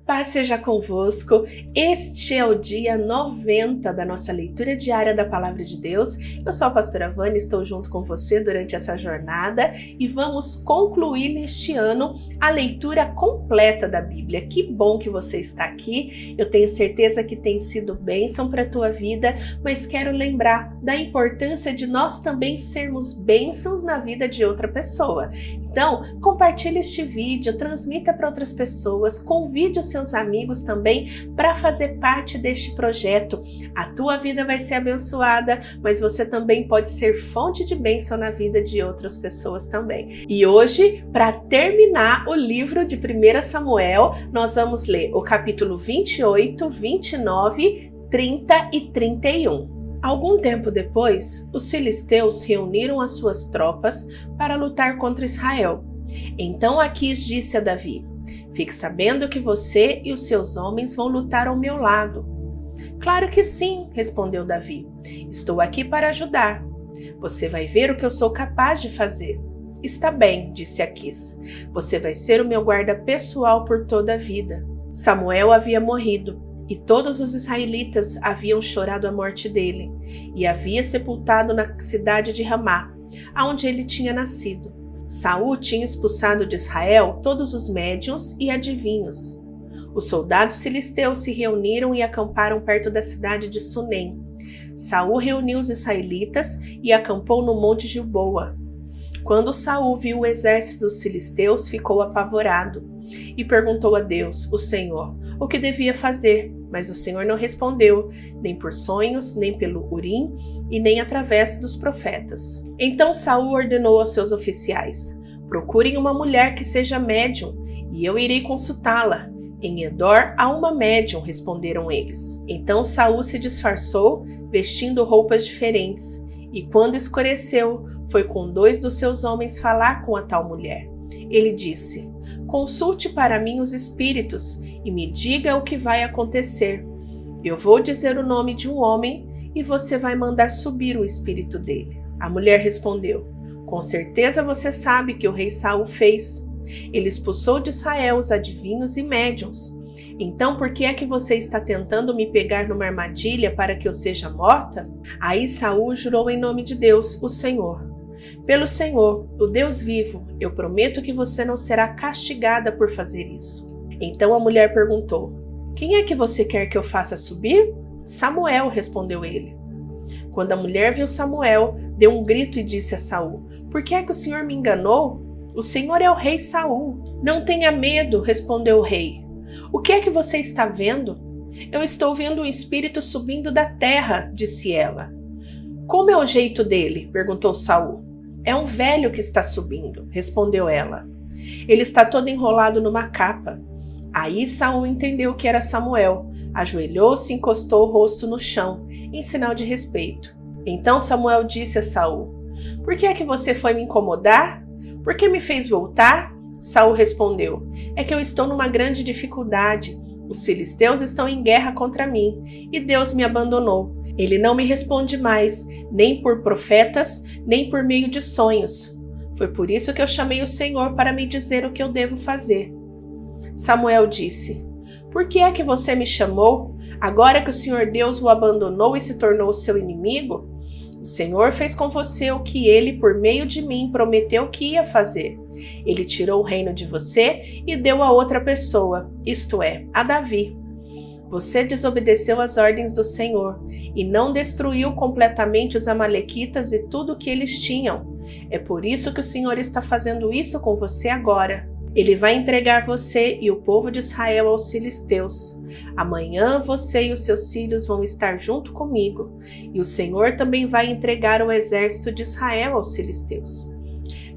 Paz seja convosco, este é o dia 90 da nossa leitura diária da Palavra de Deus. Eu sou a pastora Vânia, estou junto com você durante essa jornada e vamos concluir neste ano a leitura completa da Bíblia. Que bom que você está aqui, eu tenho certeza que tem sido bênção para a tua vida, mas quero lembrar da importância de nós também sermos bênçãos na vida de outra pessoa. Então, compartilhe este vídeo, transmita para outras pessoas, convide os seus amigos também para fazer parte deste projeto. A tua vida vai ser abençoada, mas você também pode ser fonte de bênção na vida de outras pessoas também. E hoje, para terminar o livro de 1 Samuel, nós vamos ler o capítulo 28, 29, 30 e 31. Algum tempo depois, os filisteus reuniram as suas tropas para lutar contra Israel. Então Aquis disse a Davi: "Fique sabendo que você e os seus homens vão lutar ao meu lado." "Claro que sim", respondeu Davi. "Estou aqui para ajudar. Você vai ver o que eu sou capaz de fazer." "Está bem", disse Aquis. "Você vai ser o meu guarda pessoal por toda a vida." Samuel havia morrido. E todos os israelitas haviam chorado a morte dele, e havia sepultado na cidade de Ramá, aonde ele tinha nascido. Saul tinha expulsado de Israel todos os médiuns e adivinhos. Os soldados filisteus se reuniram e acamparam perto da cidade de Sunem. Saul reuniu os israelitas e acampou no monte Gilboa. Quando Saul viu o exército dos filisteus, ficou apavorado e perguntou a Deus, o Senhor, o que devia fazer. Mas o Senhor não respondeu, nem por sonhos, nem pelo Urim, e nem através dos profetas. Então Saul ordenou aos seus oficiais: "Procurem uma mulher que seja médium, e eu irei consultá-la." "Em Endor há uma médium", responderam eles. Então Saul se disfarçou, vestindo roupas diferentes, e quando escureceu, foi com 2 dos seus homens falar com a tal mulher. Ele disse: "Consulte para mim os espíritos e me diga o que vai acontecer. Eu vou dizer o nome de um homem e você vai mandar subir o espírito dele." A mulher respondeu: "Com certeza você sabe que o rei Saul fez. Ele expulsou de Israel os adivinhos e médiuns. Então por que é que você está tentando me pegar numa armadilha para que eu seja morta?" Aí Saul jurou em nome de Deus, o Senhor: "Pelo Senhor, o Deus vivo, eu prometo que você não será castigada por fazer isso." Então a mulher perguntou: "Quem é que você quer que eu faça subir?" "Samuel", respondeu ele. Quando a mulher viu Samuel, deu um grito e disse a Saul: "Por que é que o Senhor me enganou? O Senhor é o rei Saul." "Não tenha medo", respondeu o rei. "O que é que você está vendo?" "Eu estou vendo um espírito subindo da terra", disse ela. "Como é o jeito dele?" perguntou Saul. "É um velho que está subindo", respondeu ela. "Ele está todo enrolado numa capa." Aí Saul entendeu que era Samuel, ajoelhou-se e encostou o rosto no chão, em sinal de respeito. Então Samuel disse a Saul: "Por que é que você foi me incomodar? Por que me fez voltar?" Saul respondeu: "É que eu estou numa grande dificuldade. Os filisteus estão em guerra contra mim, e Deus me abandonou. Ele não me responde mais, nem por profetas, nem por meio de sonhos. Foi por isso que eu chamei o Senhor para me dizer o que eu devo fazer." Samuel disse: "Por que é que você me chamou, agora que o Senhor Deus o abandonou e se tornou seu inimigo? O Senhor fez com você o que ele, por meio de mim, prometeu que ia fazer. Ele tirou o reino de você e deu a outra pessoa, isto é, a Davi. Você desobedeceu às ordens do Senhor e não destruiu completamente os amalequitas e tudo o que eles tinham. É por isso que o Senhor está fazendo isso com você agora. Ele vai entregar você e o povo de Israel aos filisteus. Amanhã você e os seus filhos vão estar junto comigo, e o Senhor também vai entregar o exército de Israel aos filisteus."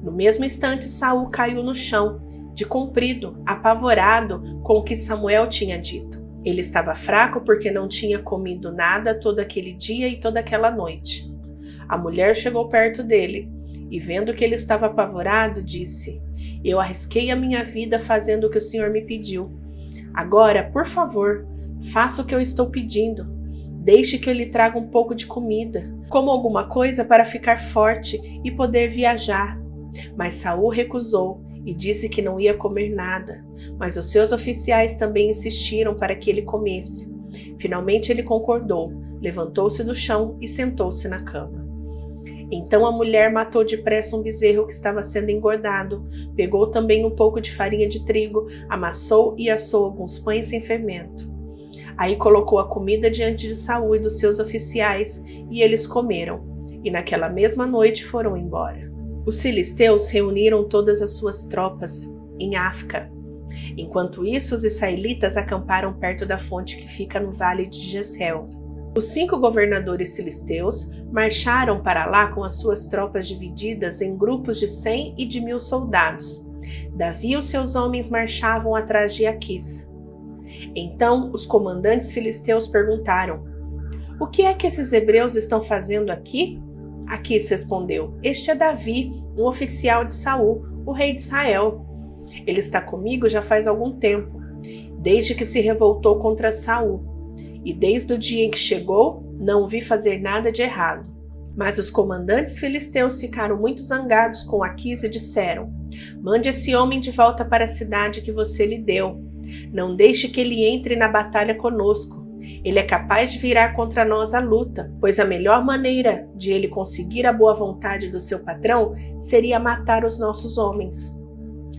No mesmo instante, Saul caiu no chão, de comprido, apavorado com o que Samuel tinha dito. Ele estava fraco porque não tinha comido nada todo aquele dia e toda aquela noite. A mulher chegou perto dele e, vendo que ele estava apavorado, disse: "Eu arrisquei a minha vida fazendo o que o Senhor me pediu. Agora, por favor, faça o que eu estou pedindo. Deixe que eu lhe traga um pouco de comida, como alguma coisa para ficar forte e poder viajar." Mas Saul recusou e disse que não ia comer nada, mas os seus oficiais também insistiram para que ele comesse. Finalmente ele concordou, levantou-se do chão e sentou-se na cama. Então a mulher matou depressa um bezerro que estava sendo engordado, pegou também um pouco de farinha de trigo, amassou e assou alguns pães sem fermento. Aí colocou a comida diante de Saul e dos seus oficiais, e eles comeram, e naquela mesma noite foram embora. Os filisteus reuniram todas as suas tropas em África. Enquanto isso, os israelitas acamparam perto da fonte que fica no vale de Jezreel. Os 5 governadores filisteus marcharam para lá com as suas tropas divididas em grupos de 100 e de 1000 soldados. Davi e os seus homens marchavam atrás de Aquis. Então os comandantes filisteus perguntaram: "O que é que esses hebreus estão fazendo aqui?" Aquis respondeu: "Este é Davi, um oficial de Saul, o rei de Israel. Ele está comigo já faz algum tempo, desde que se revoltou contra Saul. E desde o dia em que chegou, não o vi fazer nada de errado." Mas os comandantes filisteus ficaram muito zangados com Aquis e disseram: "Mande esse homem de volta para a cidade que você lhe deu. Não deixe que ele entre na batalha conosco. Ele é capaz de virar contra nós a luta, pois a melhor maneira de ele conseguir a boa vontade do seu patrão seria matar os nossos homens.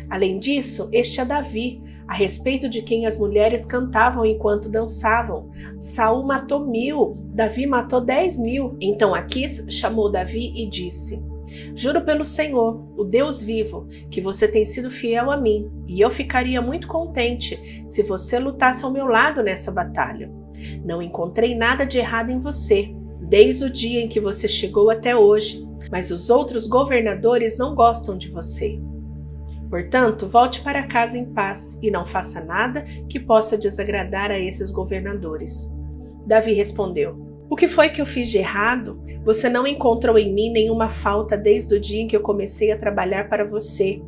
Além disso, este é Davi, a respeito de quem as mulheres cantavam enquanto dançavam. Saul matou 1000, Davi matou 10.000. Então Aquis chamou Davi e disse: "Juro pelo Senhor, o Deus vivo, que você tem sido fiel a mim, e eu ficaria muito contente se você lutasse ao meu lado nessa batalha. Não encontrei nada de errado em você, desde o dia em que você chegou até hoje, mas os outros governadores não gostam de você. Portanto, volte para casa em paz e não faça nada que possa desagradar a esses governadores." Davi respondeu: "O que foi que eu fiz de errado? Você não encontrou em mim nenhuma falta desde o dia em que eu comecei a trabalhar para você.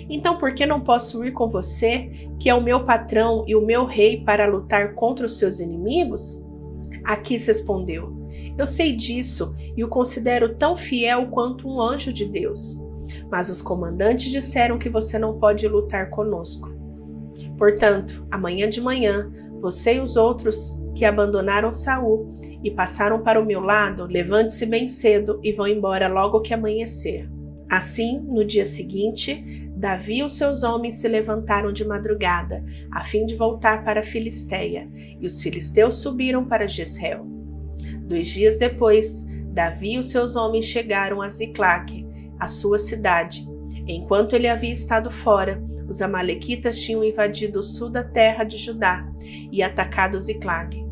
Então por que não posso ir com você, que é o meu patrão e o meu rei, para lutar contra os seus inimigos?" Aquis respondeu: "Eu sei disso e o considero tão fiel quanto um anjo de Deus. Mas os comandantes disseram que você não pode lutar conosco. Portanto, amanhã de manhã, você e os outros que abandonaram Saul e passaram para o meu lado, levante-se bem cedo e vão embora logo que amanhecer." Assim, no dia seguinte, Davi e os seus homens se levantaram de madrugada, a fim de voltar para a Filisteia, e os filisteus subiram para Jezreel. 2 dias depois, Davi e os seus homens chegaram a Ziclague, a sua cidade. Enquanto ele havia estado fora, os amalequitas tinham invadido o sul da terra de Judá e atacado Ziclague.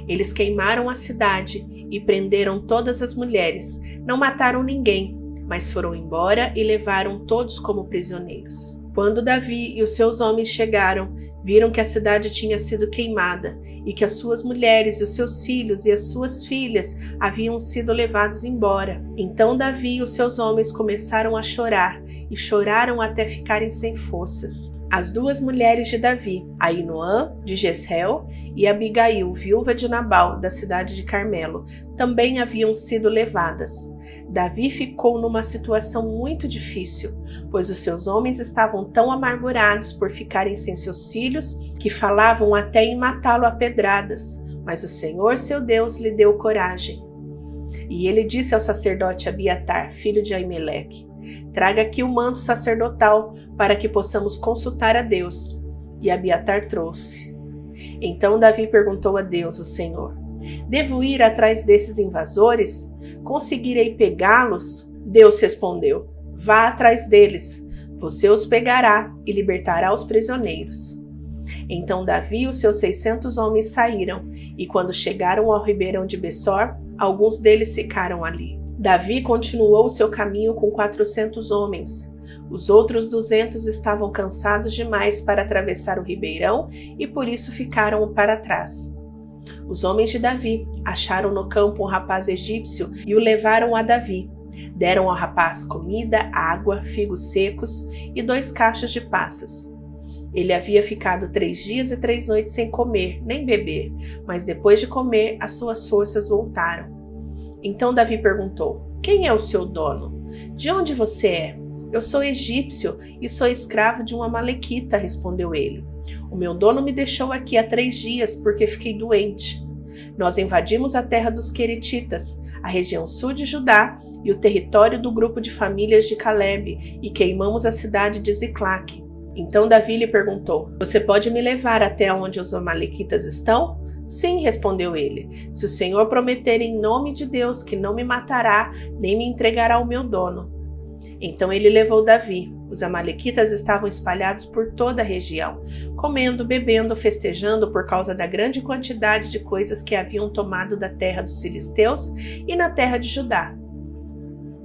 Eles queimaram a cidade e prenderam todas as mulheres. Não mataram ninguém, mas foram embora e levaram todos como prisioneiros. Quando Davi e os seus homens chegaram, viram que a cidade tinha sido queimada e que as suas mulheres e os seus filhos e as suas filhas haviam sido levados embora. Então Davi e os seus homens começaram a chorar e choraram até ficarem sem forças. As 2 mulheres de Davi, Ainoã, de Jezreel, e Abigail, viúva de Nabal, da cidade de Carmelo, também haviam sido levadas. Davi ficou numa situação muito difícil, pois os seus homens estavam tão amargurados por ficarem sem seus filhos que falavam até em matá-lo a pedradas, mas o Senhor, seu Deus, lhe deu coragem. E ele disse ao sacerdote Abiatar, filho de Aimeleque: "Traga aqui o manto sacerdotal para que possamos consultar a Deus." E Abiatar trouxe. Então Davi perguntou a Deus, o Senhor: "Devo ir atrás desses invasores? Conseguirei pegá-los?" Deus respondeu: "Vá atrás deles. Você os pegará e libertará os prisioneiros." Então Davi e os seus 600 homens saíram, e quando chegaram ao ribeirão de Besor, alguns deles ficaram ali. Davi continuou o seu caminho com 400 homens. Os outros 200 estavam cansados demais para atravessar o ribeirão e por isso ficaram para trás. Os homens de Davi acharam no campo um rapaz egípcio e o levaram a Davi. Deram ao rapaz comida, água, figos secos e 2 cachos de passas. Ele havia ficado 3 dias e 3 noites sem comer nem beber, mas depois de comer, as suas forças voltaram. Então Davi perguntou: "Quem é o seu dono? De onde você é?" Eu sou egípcio e sou escravo de um amalequita, respondeu ele. O meu dono me deixou aqui há 3 dias porque fiquei doente. Nós invadimos a terra dos Queretitas, a região sul de Judá e o território do grupo de famílias de Calebe e queimamos a cidade de Ziclaque. Então Davi lhe perguntou: Você pode me levar até onde os amalequitas estão? Sim, respondeu ele, se o Senhor prometer em nome de Deus que não me matará, nem me entregará ao meu dono. Então ele levou Davi. Os amalequitas estavam espalhados por toda a região, comendo, bebendo, festejando por causa da grande quantidade de coisas que haviam tomado da terra dos filisteus e na terra de Judá.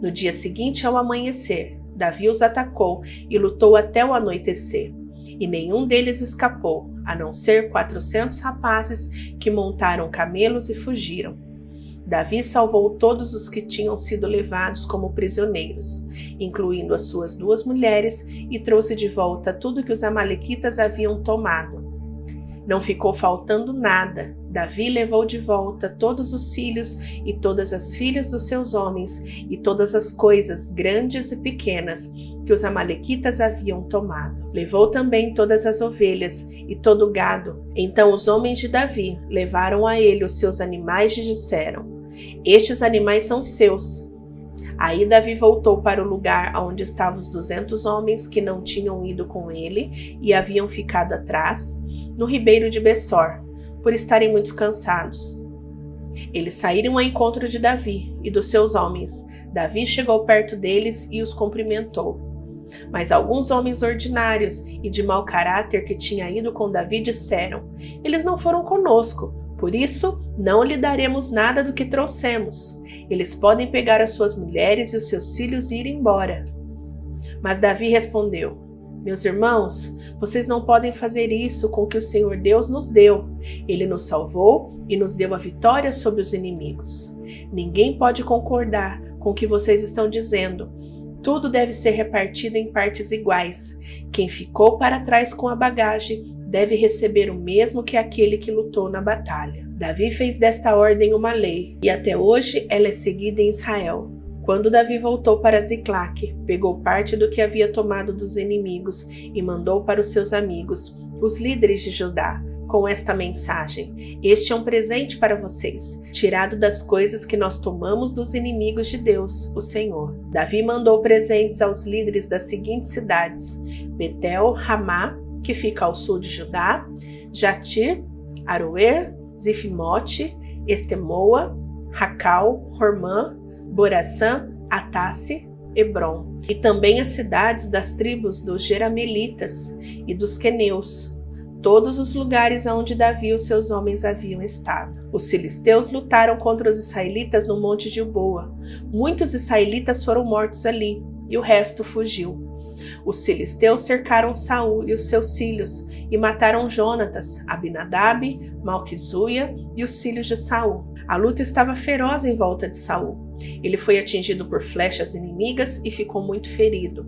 No dia seguinte, ao amanhecer, Davi os atacou e lutou até o anoitecer. E nenhum deles escapou, a não ser 400 rapazes que montaram camelos e fugiram. Davi salvou todos os que tinham sido levados como prisioneiros, incluindo as suas 2 mulheres, e trouxe de volta tudo que os amalequitas haviam tomado. Não ficou faltando nada. Davi levou de volta todos os filhos e todas as filhas dos seus homens e todas as coisas, grandes e pequenas, que os amalequitas haviam tomado. Levou também todas as ovelhas e todo o gado. Então os homens de Davi levaram a ele os seus animais e disseram: Estes animais são seus. Aí Davi voltou para o lugar onde estavam os 200 homens que não tinham ido com ele e haviam ficado atrás, no ribeiro de Bessor, por estarem muito cansados. Eles saíram ao encontro de Davi e dos seus homens. Davi chegou perto deles e os cumprimentou. Mas alguns homens ordinários e de mau caráter que tinham ido com Davi disseram: Eles não foram conosco, por isso não lhe daremos nada do que trouxemos. Eles podem pegar as suas mulheres e os seus filhos e ir embora. Mas Davi respondeu: Meus irmãos, vocês não podem fazer isso com o que o Senhor Deus nos deu. Ele nos salvou e nos deu a vitória sobre os inimigos. Ninguém pode concordar com o que vocês estão dizendo. Tudo deve ser repartido em partes iguais. Quem ficou para trás com a bagagem deve receber o mesmo que aquele que lutou na batalha. Davi fez desta ordem uma lei, e até hoje ela é seguida em Israel. Quando Davi voltou para Ziclaque, pegou parte do que havia tomado dos inimigos e mandou para os seus amigos, os líderes de Judá, com esta mensagem: Este é um presente para vocês, tirado das coisas que nós tomamos dos inimigos de Deus, o Senhor. Davi mandou presentes aos líderes das seguintes cidades: Betel, Ramá, que fica ao sul de Judá, Jatir, Aroer, Zifimote, Estemoa, Racal, Hormã, Boraçã, Atasse, Hebron, e também as cidades das tribos dos Jeramelitas e dos Queneus, todos os lugares onde Davi e os seus homens haviam estado. Os filisteus lutaram contra os israelitas no monte Gilboa. Muitos israelitas foram mortos ali, e o resto fugiu. Os filisteus cercaram Saul e os seus filhos e mataram Jonatas, Abinadab, Malquizuia e os filhos de Saul. A luta estava feroz em volta de Saul. Ele foi atingido por flechas inimigas e ficou muito ferido.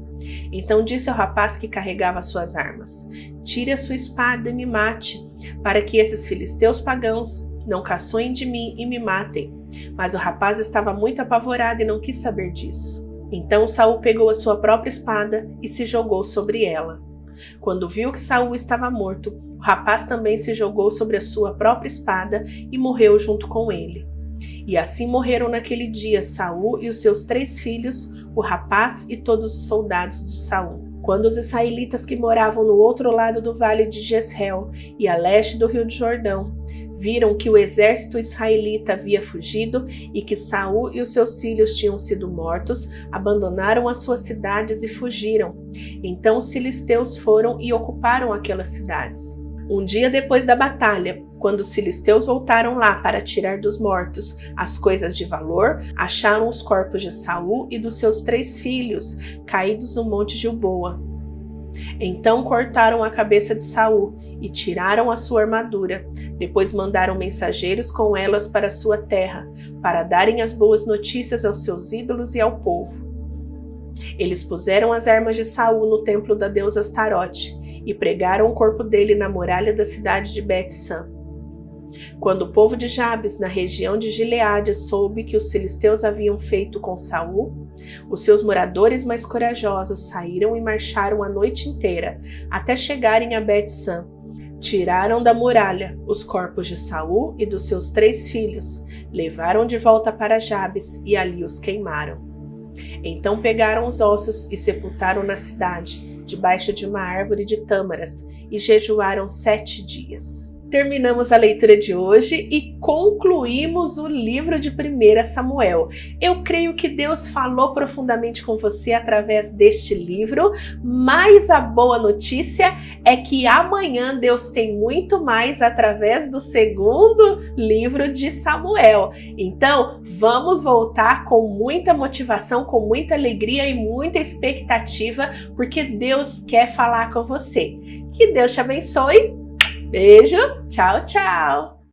Então disse ao rapaz que carregava suas armas: Tire a sua espada e me mate, para que esses filisteus pagãos não caçoem de mim e me matem. Mas o rapaz estava muito apavorado e não quis saber disso. Então Saul pegou a sua própria espada e se jogou sobre ela. Quando viu que Saul estava morto, o rapaz também se jogou sobre a sua própria espada e morreu junto com ele. E assim morreram naquele dia Saul e os seus 3 filhos, o rapaz e todos os soldados de Saul. Quando os israelitas que moravam no outro lado do vale de Jezreel e a leste do rio de Jordão viram que o exército israelita havia fugido e que Saul e os seus filhos tinham sido mortos, abandonaram as suas cidades e fugiram. Então os filisteus foram e ocuparam aquelas cidades. Um dia depois da batalha, quando os filisteus voltaram lá para tirar dos mortos as coisas de valor, acharam os corpos de Saul e dos seus 3 filhos caídos no monte Gilboa. Então cortaram a cabeça de Saul e tiraram a sua armadura. Depois mandaram mensageiros com elas para sua terra, para darem as boas notícias aos seus ídolos e ao povo. Eles puseram as armas de Saul no templo da deusa Astarote e pregaram o corpo dele na muralha da cidade de Bet-San. Quando o povo de Jabes, na região de Gileade, soube que os filisteus haviam feito com Saul, os seus moradores mais corajosos saíram e marcharam a noite inteira, até chegarem a Bet-San. Tiraram da muralha os corpos de Saul e dos seus 3 filhos, levaram de volta para Jabes e ali os queimaram. Então pegaram os ossos e sepultaram na cidade, debaixo de uma árvore de tâmaras, e jejuaram 7 dias. Terminamos a leitura de hoje e concluímos o livro de 1 Samuel. Eu creio que Deus falou profundamente com você através deste livro, mas a boa notícia é que amanhã Deus tem muito mais através do 2º livro de Samuel. Então, vamos voltar com muita motivação, com muita alegria e muita expectativa, porque Deus quer falar com você. Que Deus te abençoe. Beijo, tchau, tchau!